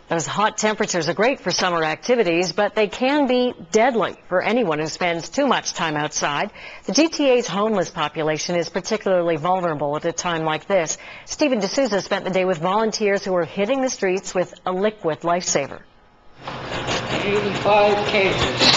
Those hot temperatures are great for summer activities, but they can be deadly for anyone who spends too much time outside. The GTA's homeless population is particularly vulnerable at a time like this. Stephen D'Souza spent the day with volunteers who are hitting the streets with a liquid lifesaver. 85 cases.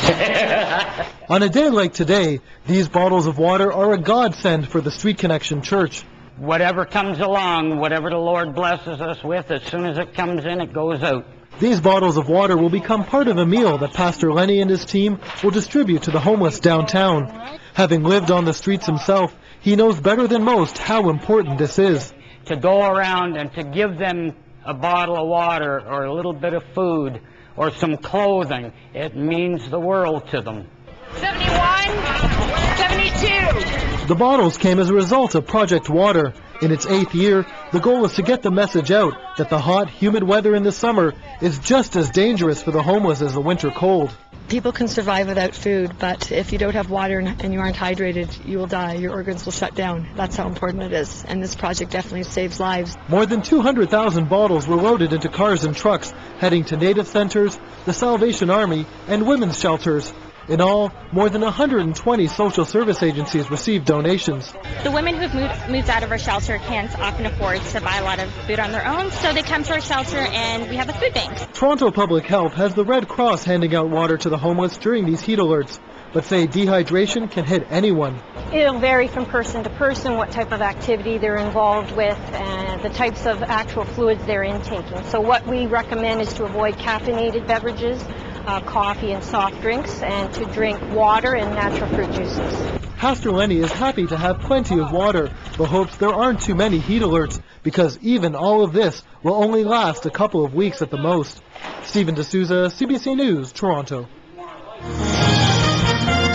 On a day like today, these bottles of water are a godsend for the Street Connection Church. Whatever comes along, whatever the Lord blesses us with, as soon as it comes in, it goes out. These bottles of water will become part of a meal that Pastor Lenny and his team will distribute to the homeless downtown. Having lived on the streets himself, he knows better than most how important this is. To go around and to give them a bottle of water or a little bit of food or some clothing, it means the world to them. 71, 72. The bottles came as a result of Project Water. In its 8th year, the goal is to get the message out that the hot, humid weather in the summer is just as dangerous for the homeless as the winter cold. People can survive without food, but if you don't have water and you aren't hydrated, you will die. Your organs will shut down. That's how important it is. And this project definitely saves lives. More than 200,000 bottles were loaded into cars and trucks, heading to Native centers, the Salvation Army, and women's shelters. In all, more than 120 social service agencies received donations. The women who've moved out of our shelter can't often afford to buy a lot of food on their own, so they come to our shelter and we have a food bank. Toronto Public Health has the Red Cross handing out water to the homeless during these heat alerts, but say dehydration can hit anyone. It'll vary from person to person what type of activity they're involved with and the types of actual fluids they're intaking. So what we recommend is to avoid caffeinated beverages, coffee and soft drinks, and to drink water and natural fruit juices. Pastor Lenny is happy to have plenty of water, but hopes there aren't too many heat alerts, because even all of this will only last a couple of weeks at the most. Stephen D'Souza, CBC News, Toronto.